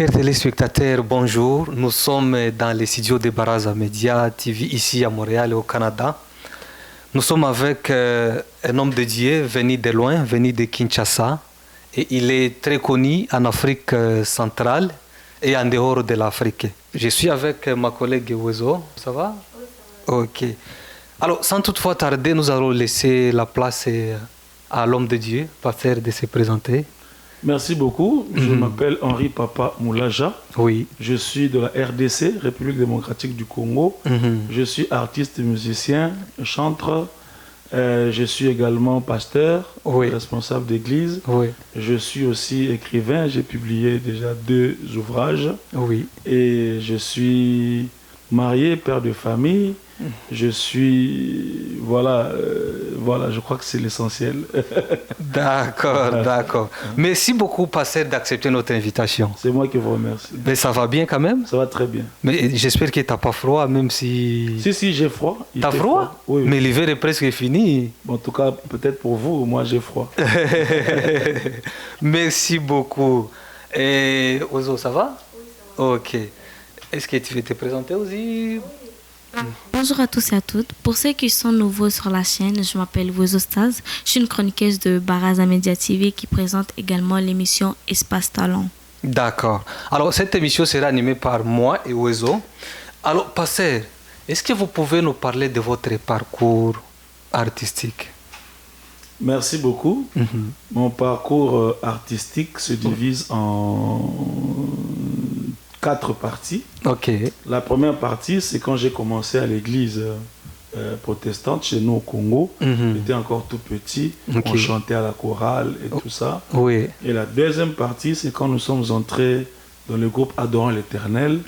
Chers téléspectateurs, bonjour. Nous sommes dans les studios de Baraza Media TV ici à Montréal et au Canada. Nous sommes avec un homme de Dieu venu de loin, venu de Kinshasa. Et il est très connu en Afrique centrale et en dehors de l'Afrique. Je suis avec ma collègue Wezo. Ça va? Oui, ça va. Ok. Alors, sans toutefois tarder, nous allons laisser la place à l'homme de Dieu, pasteur, de se présenter. Merci beaucoup. Je m'appelle Henri Papa Moulaja. Oui. Je suis de la RDC, République démocratique du Congo. Je suis artiste, musicien, chanteur. Je suis également pasteur, responsable d'église. Oui. Je suis aussi écrivain. J'ai publié déjà 2 ouvrages. Oui. Et je suis marié, père de famille. Je suis... Voilà, je crois que c'est l'essentiel. D'accord. Merci beaucoup, pasteur, d'accepter notre invitation. C'est moi qui vous remercie. Mais ça va bien quand même? Ça va très bien. Mais j'espère que tu n'as pas froid, même si... Si, j'ai froid. T'as froid? Oui. Mais l'hiver est presque fini. En tout cas, peut-être pour vous, moi j'ai froid. Merci beaucoup. Et Ozo, ça va? Oui, ça va. Ok. Est-ce que tu veux te présenter aussi? Bonjour à tous et à toutes. Pour ceux qui sont nouveaux sur la chaîne, je m'appelle Wezo Staz. Je suis une chroniqueuse de Baraza Media TV qui présente également l'émission Espace Talent. D'accord. Alors, cette émission sera animée par moi et Wezo. Alors, pasteur, est-ce que vous pouvez nous parler de votre parcours artistique? Merci beaucoup. Mon parcours artistique se divise en 4 parties. Ok. La première partie, c'est quand j'ai commencé à l'église protestante chez nous au Congo. J'étais encore tout petit. On chantait à la chorale et tout ça. Oui. Et la deuxième partie, c'est quand nous sommes entrés dans le groupe Adorant l'Éternel,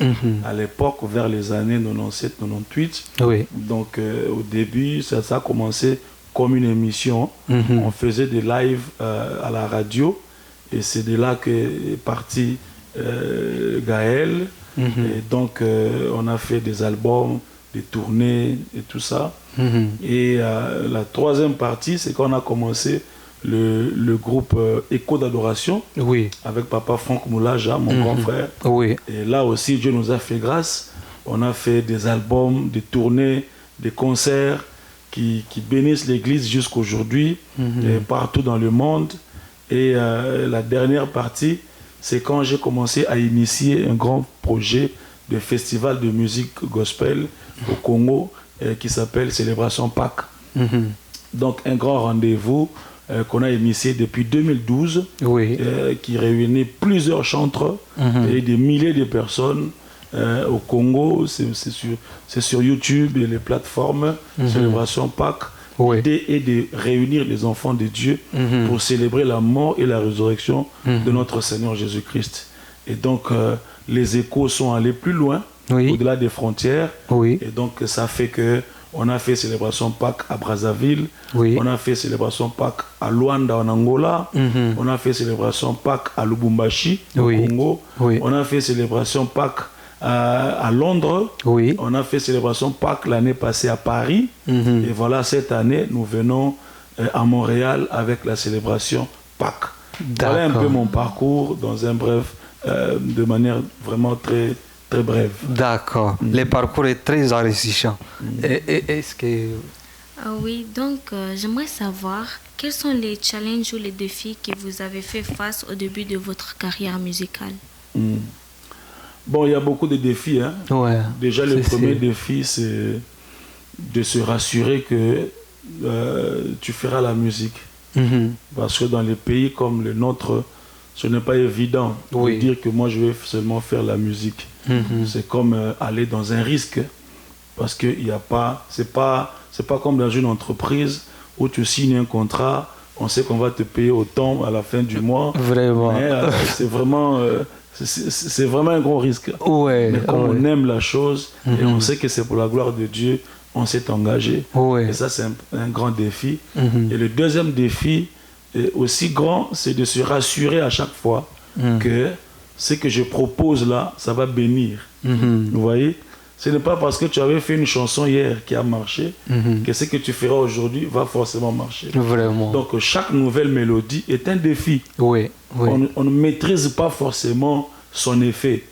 à l'époque, vers les années 97-98. Oui. Donc, au début, ça a commencé comme une émission. On faisait des lives à la radio. Et c'est de là qu'est parti Gaël. Et donc, on a fait des albums, des tournées et tout ça. Et la troisième partie, c'est quand on a commencé le groupe Écho d'adoration, avec Papa Franck Moulaja, mon grand frère. Et là aussi, Dieu nous a fait grâce. On a fait des albums, des tournées, des concerts qui bénissent l'Église jusqu'aujourd'hui, et partout dans le monde. Et la dernière partie, c'est quand j'ai commencé à initier un grand projet de festival de musique gospel au Congo qui s'appelle Célébration Pâques. Donc un grand rendez-vous qu'on a initié depuis 2012, qui réunit plusieurs chanteurs et des milliers de personnes au Congo. C'est sur YouTube et les plateformes Célébration Pâques. L'idée est de réunir les enfants de Dieu pour célébrer la mort et la résurrection de notre Seigneur Jésus-Christ. Et donc, les échos sont allés plus loin, au-delà des frontières. Et donc, ça fait qu'on a fait Célébration Pâques à Brazzaville, on a fait Célébration Pâques à Luanda, en Angola, on a fait Célébration Pâques à Lubumbashi, au Congo, on a fait Célébration Pâques à Londres, on a fait Célébration Pâques l'année passée à Paris, et voilà, cette année, nous venons à Montréal avec la célébration Pâques. Voilà un peu mon parcours dans un bref, de manière vraiment très, très brève. D'accord. Le parcours est très enrichissant. Est-ce que... Oui, donc j'aimerais savoir quels sont les challenges ou les défis que vous avez fait face au début de votre carrière musicale. Bon, il y a beaucoup de défis. Déjà, le premier défi, c'est de se rassurer que tu feras la musique. Parce que dans les pays comme le nôtre, ce n'est pas évident de dire que moi, je vais seulement faire la musique. C'est comme aller dans un risque. Parce que c'est pas comme dans une entreprise où tu signes un contrat, on sait qu'on va te payer autant à la fin du mois. Vraiment. Mais c'est vraiment... c'est vraiment un gros risque. Mais comme on aime la chose et on sait que c'est pour la gloire de Dieu, on s'est engagé. Et ça, c'est un grand défi. Et le deuxième défi, aussi grand, c'est de se rassurer à chaque fois que ce que je propose là, ça va bénir. Vous voyez? Ce n'est pas parce que tu avais fait une chanson hier qui a marché que ce que tu feras aujourd'hui va forcément marcher. Vraiment. Donc chaque nouvelle mélodie est un défi. On ne maîtrise pas forcément son effet.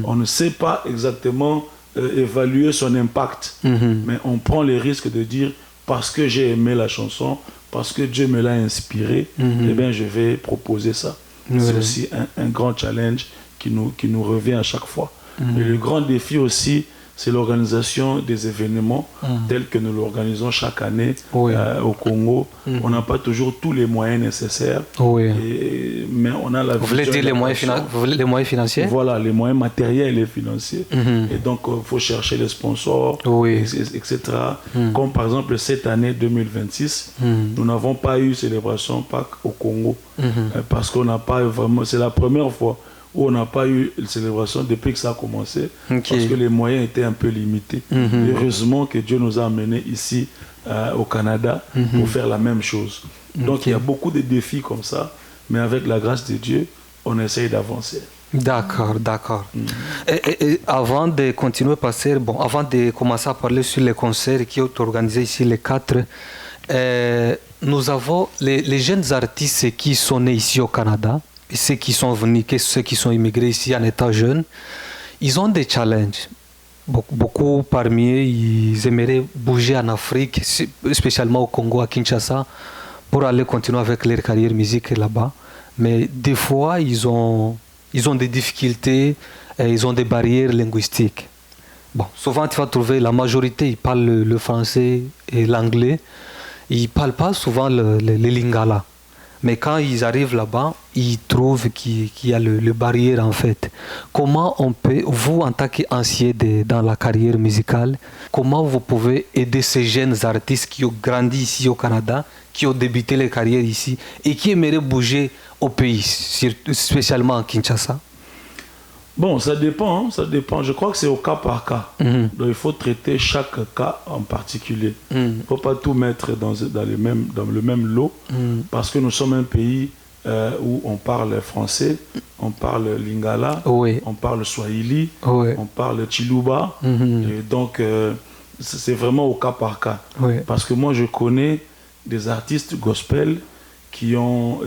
On ne sait pas exactement évaluer son impact. Mais on prend les risques de dire, parce que j'ai aimé la chanson, parce que Dieu me l'a inspiré, eh bien, je vais proposer ça. C'est aussi un grand challenge qui nous revient à chaque fois. Et le grand défi aussi, c'est l'organisation des événements tels que nous l'organisons chaque année au Congo. On n'a pas toujours tous les moyens nécessaires, mais on a la Vous voulez dire les moyens financiers? Voilà, les moyens matériels et financiers. Et donc, il faut chercher les sponsors, etc. Comme par exemple, cette année 2026, nous n'avons pas eu célébration Pâques au Congo. Parce qu'on n'a pas vraiment... C'est la première fois où on n'a pas eu une célébration depuis que ça a commencé, parce que les moyens étaient un peu limités. Heureusement que Dieu nous a amenés ici au Canada pour faire la même chose. Donc il y a beaucoup de défis comme ça, mais avec la grâce de Dieu, on essaye d'avancer. D'accord. Et avant de continuer, avant de commencer à parler sur les concerts qui sont organisés ici, les 4, nous avons les jeunes artistes qui sont nés ici au Canada, et ceux qui sont venus, ceux qui sont immigrés ici en étant jeunes, ils ont des challenges. Beaucoup parmi eux, ils aimeraient bouger en Afrique, spécialement au Congo, à Kinshasa, pour aller continuer avec leur carrière musique là-bas. Mais des fois, ils ont des difficultés, ils ont des barrières linguistiques. Souvent, tu vas trouver la majorité, ils parlent le français et l'anglais. Ils ne parlent pas souvent le lingala. Mais quand ils arrivent là-bas, ils trouvent qu'il y a le barrière en fait. Comment on peut, vous en tant qu'ancien dans la carrière musicale, comment vous pouvez aider ces jeunes artistes qui ont grandi ici au Canada, qui ont débuté leur carrière ici et qui aimeraient bouger au pays, spécialement à Kinshasa? Bon, ça dépend. Je crois que c'est au cas par cas. Donc il faut traiter chaque cas en particulier. Il ne faut pas tout mettre dans le même lot, parce que nous sommes un pays où on parle français, on parle lingala, on parle swahili, on parle chiluba. Et donc c'est vraiment au cas par cas. Parce que moi je connais des artistes gospel qui ont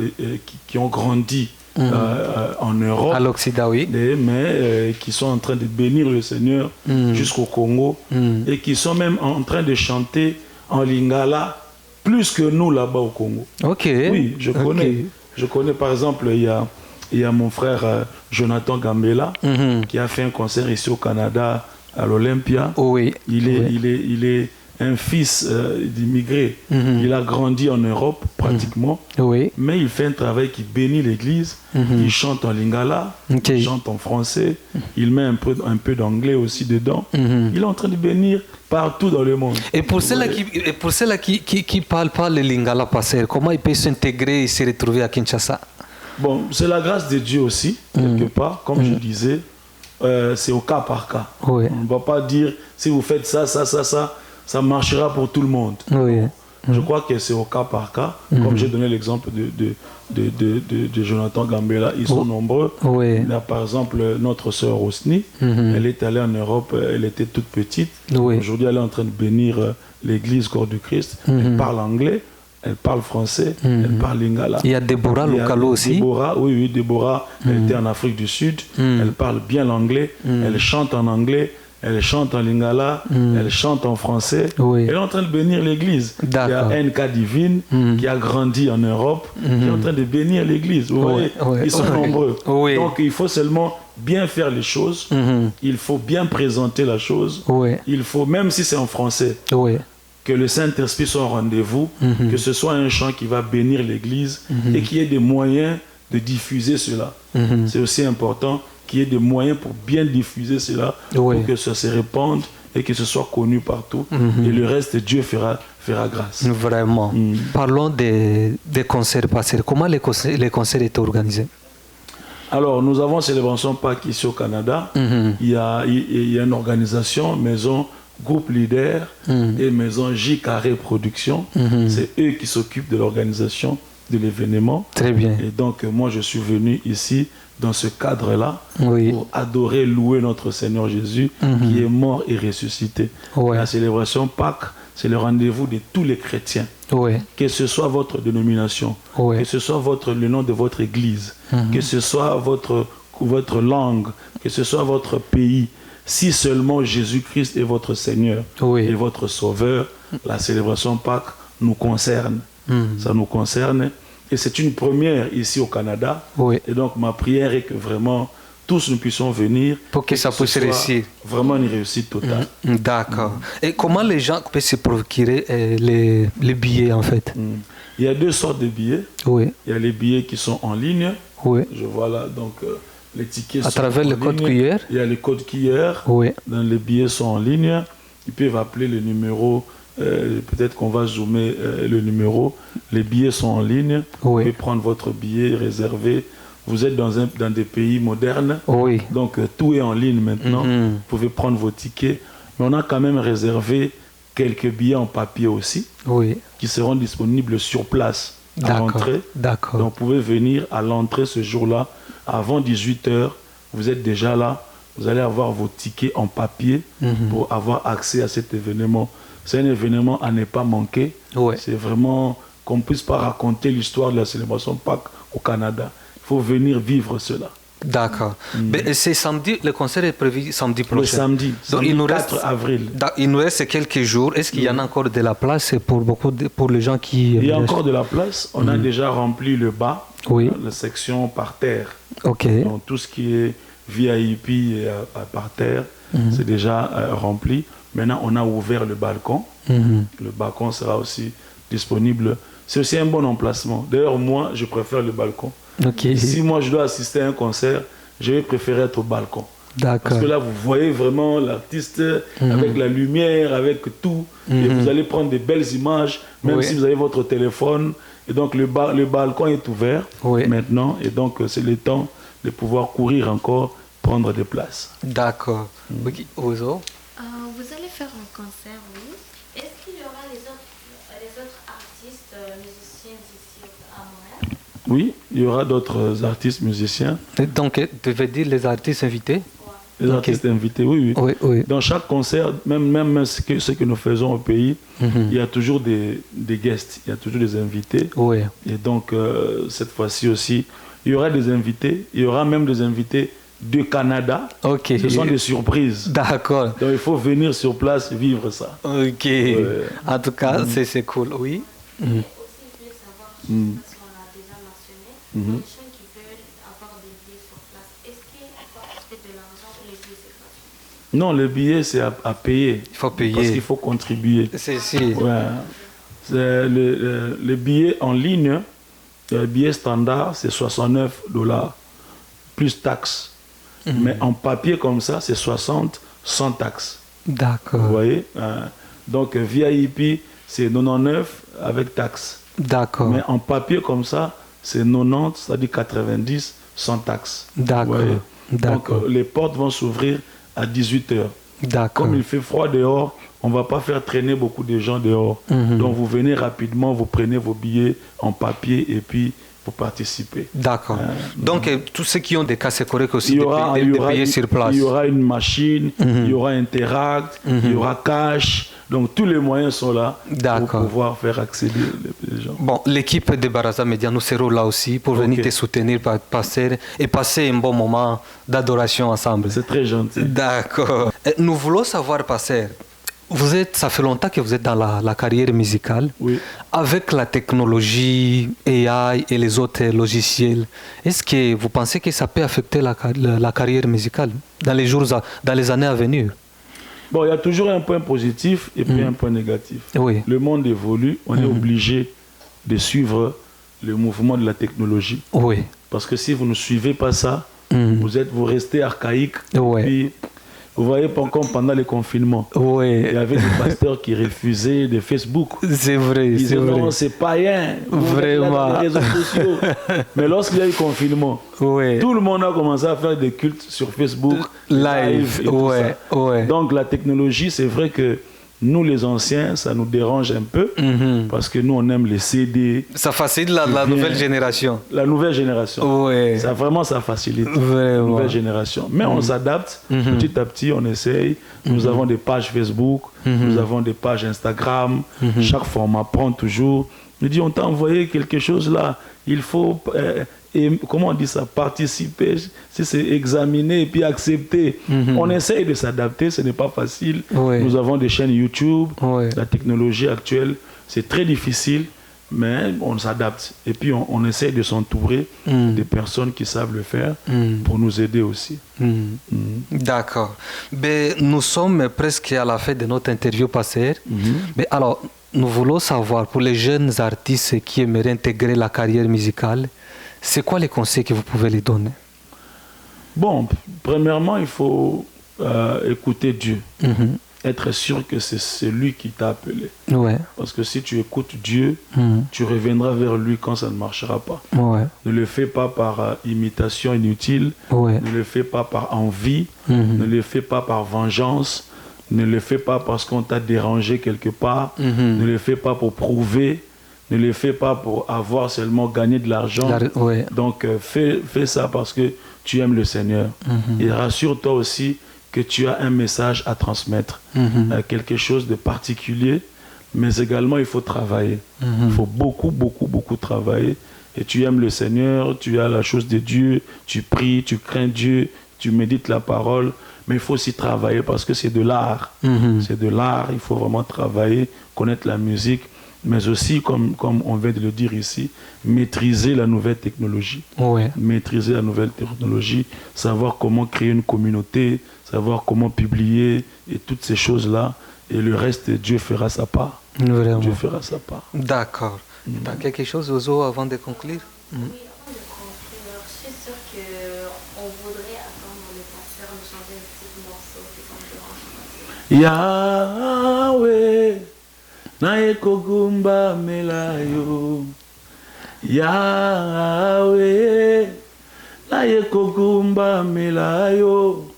grandi en Europe, à l'Occident, mais qui sont en train de bénir le Seigneur jusqu'au Congo, et qui sont même en train de chanter en lingala plus que nous là-bas au Congo. Oui, je connais. Je connais par exemple, il y a mon frère Jonathan Gambela qui a fait un concert ici au Canada à l'Olympia. Il est un fils d'immigrés. Il a grandi en Europe pratiquement, mais il fait un travail qui bénit l'église. Il chante en lingala, il chante en français, il met un peu d'anglais aussi dedans. Il est en train de bénir partout dans le monde. Et pour ceux-là qui parlent pas le lingala, pasteur, comment ils peuvent s'intégrer et se retrouver à Kinshasa? Bon, c'est la grâce de Dieu aussi, quelque part, comme je disais, c'est au cas par cas. On ne va pas dire, si vous faites ça, ça marchera pour tout le monde. Je crois que c'est au cas par cas. Comme j'ai donné l'exemple de Jonathan Gambela, ils sont nombreux. Il y a par exemple notre sœur Rosny, elle est allée en Europe, elle était toute petite. Aujourd'hui, elle est en train de bénir l'église Corps du Christ. Elle parle anglais, elle parle français, elle parle lingala. Il y a Déborah Lokalo aussi. Déborah, elle était en Afrique du Sud. Elle parle bien l'anglais, elle chante en anglais. Elle chante en lingala, elle chante en français. Elle est en train de bénir l'église. Il y a NK Divine qui a grandi en Europe, qui est en train de bénir l'église. Vous voyez, ils sont nombreux. Donc il faut seulement bien faire les choses. Il faut bien présenter la chose. Il faut, même si c'est en français, que le Saint-Esprit soit au rendez-vous, que ce soit un chant qui va bénir l'église et qu'il y ait des moyens de diffuser cela. C'est aussi important qu'il y ait des moyens pour bien diffuser cela, pour que ça se répande et que ce soit connu partout. Et le reste, Dieu fera grâce. Vraiment. Parlons des concerts passés. Comment les concerts étaient organisés? Alors, nous avons Célébration Pâques ici au Canada. Il y a une organisation, Maison Groupe Leader et Maison J Carré Production. C'est eux qui s'occupent de l'organisation de l'événement. Très bien. Et donc, moi, je suis venu ici dans ce cadre-là pour adorer, louer notre Seigneur Jésus qui est mort et ressuscité. La célébration Pâques, c'est le rendez-vous de tous les chrétiens. Que ce soit votre dénomination, que ce soit le nom de votre église, que ce soit votre votre langue, que ce soit votre pays, si seulement Jésus-Christ est votre Seigneur et votre Sauveur, la célébration Pâques nous concerne. Ça nous concerne. Et c'est une première ici au Canada. Et donc ma prière est que vraiment tous nous puissions venir pour que ça puisse réussir. Vraiment une réussite totale. D'accord. Et comment les gens peuvent se procurer les billets en fait? Il y a deux sortes de billets. Il y a les billets qui sont en ligne. Je vois là donc les tickets à travers le code QR. Il y a les codes QR. Dans les billets sont en ligne. Ils peuvent appeler le numéro. Peut-être qu'on va zoomer le numéro. Les billets sont en ligne. Vous pouvez prendre votre billet, réserver. Vous êtes dans des pays modernes. Donc tout est en ligne maintenant. Vous pouvez prendre vos tickets. Mais on a quand même réservé quelques billets en papier aussi. Qui seront disponibles sur place à l'entrée. Donc vous pouvez venir à l'entrée ce jour-là. Avant 18h, vous êtes déjà là. Vous allez avoir vos tickets en papier pour avoir accès à cet événement. C'est un événement à ne pas manquer. C'est vraiment qu'on ne puisse pas raconter l'histoire de la célébration Pâques au Canada. Il faut venir vivre cela. D'accord. Mais c'est samedi, le concert est prévu samedi prochain. Le samedi, donc il nous 4 avril. Il nous reste quelques jours. Est-ce qu'il y en a encore de la place pour les gens qui... Il y a encore de la place. On a déjà rempli le bas, la section par terre. Donc tout ce qui est VIP et par terre, c'est déjà rempli. Maintenant, on a ouvert le balcon. Le balcon sera aussi disponible. C'est aussi un bon emplacement. D'ailleurs, moi, je préfère le balcon. Si moi, je dois assister à un concert, je vais préférer être au balcon. Parce que là, vous voyez vraiment l'artiste avec la lumière, avec tout. Et vous allez prendre des belles images, même si vous avez votre téléphone. Et donc, le balcon est ouvert maintenant. Et donc, c'est le temps de pouvoir courir encore, prendre des places. D'accord. Ozo? Vous allez faire un concert, oui. Est-ce qu'il y aura les autres artistes, musiciens ici à Montréal? Oui, il y aura d'autres artistes, musiciens. Donc, tu veux dire les artistes invités? Les artistes invités, oui. Dans chaque concert, même ce que nous faisons au pays, il y a toujours des guests, il y a toujours des invités. Et donc, cette fois-ci aussi, il y aura des invités, il y aura même des invités du Canada. Ce sont des surprises. D'accord. Donc il faut venir sur place vivre ça. En tout cas, c'est cool, oui. Aussi, je voulais savoir, parce qu'on a déjà mentionné, les gens qui veulent avoir des billets sur place, est-ce qu'il faut acheter de l'argent ou les billets c'est gratuit? Non, le billet c'est à payer. Il faut payer. Parce qu'il faut contribuer. Le billet en ligne, le billet standard, c'est $69 plus taxes. Mais en papier comme ça, c'est 60 sans taxes. D'accord. Vous voyez donc VIP, c'est 99 avec taxes. D'accord. Mais en papier comme ça, c'est 90, c'est-à-dire 90 sans taxes. D'accord. Donc les portes vont s'ouvrir à 18h. D'accord. Comme il fait froid dehors, on ne va pas faire traîner beaucoup de gens dehors. Donc vous venez rapidement, vous prenez vos billets en papier et puis vous participez. D'accord. Donc tous ceux qui ont des casses correctes aussi, de payer sur place. Il y aura une machine, il y aura Interact, il y aura Cash. Donc tous les moyens sont là pour pouvoir faire accéder les gens. Bon, l'équipe de Baraza Media, nous serons là aussi pour venir te soutenir et passer un bon moment d'adoration ensemble. C'est très gentil. D'accord. Nous voulons savoir, Pasteur, ça fait longtemps que vous êtes dans la carrière musicale. Avec la technologie AI et les autres logiciels, est-ce que vous pensez que ça peut affecter la carrière musicale dans les années à venir? Bon, il y a toujours un point positif et puis un point négatif. Le monde évolue, on est obligé de suivre le mouvement de la technologie. Parce que si vous ne suivez pas ça, vous restez archaïque. Puis, vous voyez, comme pendant le confinement, il y avait des pasteurs qui refusaient de Facebook. C'est vrai, ils disaient non, c'est païen. Vraiment. Les réseaux sociaux. Mais lorsqu'il y a eu confinement, tout le monde a commencé à faire des cultes sur Facebook, live et tout ça. Donc la technologie, c'est vrai que nous, les anciens, ça nous dérange un peu parce que nous, on aime les CD. Ça facilite la nouvelle génération. La nouvelle génération. Ça facilite la nouvelle génération. Mais on s'adapte petit à petit, on essaye. Nous avons des pages Facebook, nous avons des pages Instagram. Chaque format prend toujours. Nous dit, on t'a envoyé quelque chose là. Il faut comment on dit ça, participer, si c'est examiner et puis accepter. On essaye de s'adapter, ce n'est pas facile. Nous avons des chaînes YouTube, la technologie actuelle, c'est très difficile, mais on s'adapte. Et puis on essaye de s'entourer des personnes qui savent le faire pour nous aider aussi. D'accord. Mais nous sommes presque à la fin de notre interview passée. Mais alors, nous voulons savoir, pour les jeunes artistes qui aimeraient intégrer la carrière musicale, c'est quoi les conseils que vous pouvez les donner? Bon, premièrement, il faut écouter Dieu. Être sûr que c'est lui qui t'a appelé. Parce que si tu écoutes Dieu, tu reviendras vers lui quand ça ne marchera pas. Ne le fais pas par imitation inutile, ne le fais pas par envie, ne le fais pas par vengeance, ne le fais pas parce qu'on t'a dérangé quelque part, ne le fais pas pour prouver, ne le fais pas pour avoir seulement gagné de l'argent. Donc fais ça parce que tu aimes le Seigneur. Et rassure-toi aussi que tu as un message à transmettre, quelque chose de particulier, mais également il faut travailler. Il faut beaucoup travailler. Et tu aimes le Seigneur, tu as la chose de Dieu, tu pries, tu crains Dieu, tu médites la parole, mais il faut aussi travailler parce que c'est de l'art. C'est de l'art, il faut vraiment travailler, connaître la musique, mais aussi, comme on vient de le dire ici, maîtriser la nouvelle technologie. Maîtriser la nouvelle technologie, savoir comment créer une communauté, savoir comment publier et toutes ces choses-là. Et le reste, Dieu fera sa part. Vraiment. Dieu fera sa part. D'accord. Tu as quelque chose, Ozo, avant de conclure? Oui, avant de conclure, je suis sûre qu'on voudrait attendre le pasteur nous chanter un petit morceau. Yahweh, nae kogumba melayo. Yahweh, nae kogumba melayo.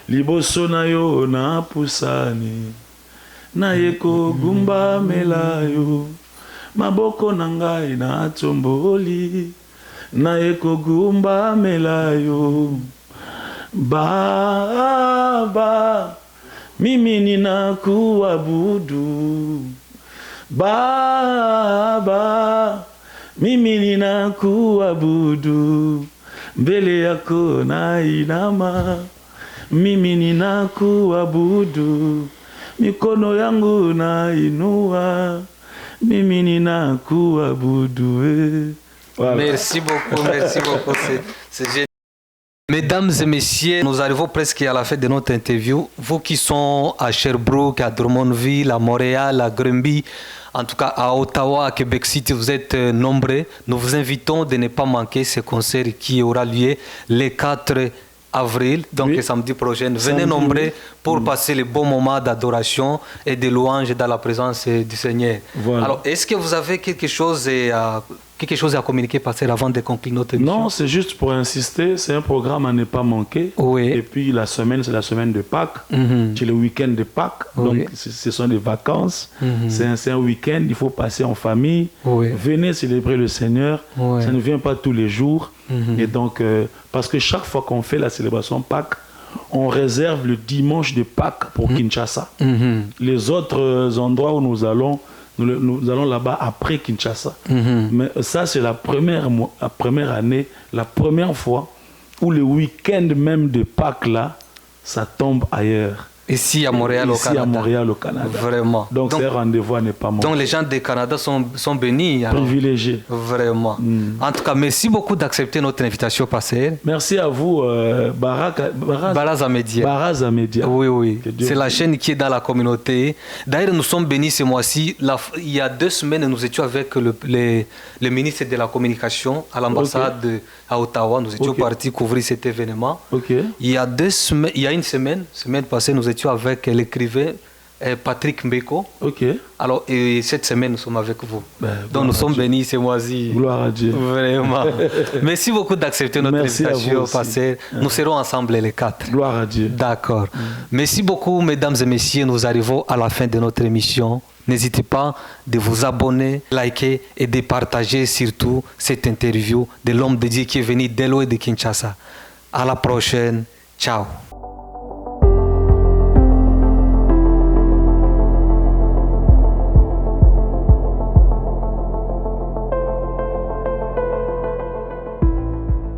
Liboso na yo na pusani. Nae kogumba melayo. Maboko na ngai na tomboli. Nae kogumba melayo. Baba, mimi ninakuabudu. Baba, mimi ninakuabudu. Mbele yako nainama. Mimi ninakuabudu. Mikono yangu nainua. Mimi ninakuabudu. Voilà. Merci beaucoup. C'est génial. Mesdames et messieurs, nous arrivons presque à la fin de notre interview. Vous qui sont à Sherbrooke, à Drummondville, à Montréal, à Granby, en tout cas à Ottawa, à Québec City, vous êtes nombreux. Nous vous invitons de ne pas manquer ce concert qui aura lieu le 4 avril, donc le samedi prochain. Venez nombreux pour passer les bons moments d'adoration et de louange dans la présence du Seigneur. Voilà. Alors, est-ce que vous avez quelque chose à communiquer, passer avant de conclure notre émission? Non, c'est juste pour insister, c'est un programme à ne pas manquer. Et puis la semaine, c'est la semaine de Pâques, c'est le week-end de Pâques, donc ce sont des vacances, c'est un week-end, il faut passer en famille, venez célébrer le Seigneur, ça ne vient pas tous les jours, et donc, parce que chaque fois qu'on fait la célébration Pâques, on réserve le dimanche de Pâques pour Kinshasa. Les autres endroits où nous allons là-bas après Kinshasa. Mais ça, c'est la première année, la première fois où le week-end même de Pâques, là, ça tombe ailleurs. Ici à Montréal, au Canada. Vraiment. Donc c'est un rendez-vous à ne pas manquer. Donc les gens du Canada sont bénis. Alors. Privilégiés. Vraiment. En tout cas, merci beaucoup d'accepter notre invitation passée. Merci à vous, Baraza Media. Baraza Media. Oui. C'est la chaîne qui est dans la communauté. D'ailleurs, nous sommes bénis ce mois-ci. Il y a 2 semaines, nous étions avec le ministre de la Communication à l'ambassade à Ottawa. Nous étions partis couvrir cet événement. Il y a une semaine passée, nous étions avec l'écrivain Patrick Mbeko. Alors, et cette semaine, nous sommes avec vous. Donc, nous sommes bénis ce mois-ci. Gloire à Dieu. Vraiment. Merci beaucoup d'accepter notre invitation. Nous serons ensemble les 4. Gloire à Dieu. D'accord. Merci beaucoup, mesdames et messieurs. Nous arrivons à la fin de notre émission. N'hésitez pas de vous abonner, liker et de partager surtout cette interview de l'homme de Dieu qui est venu d'Elo et de Kinshasa. À la prochaine. Ciao.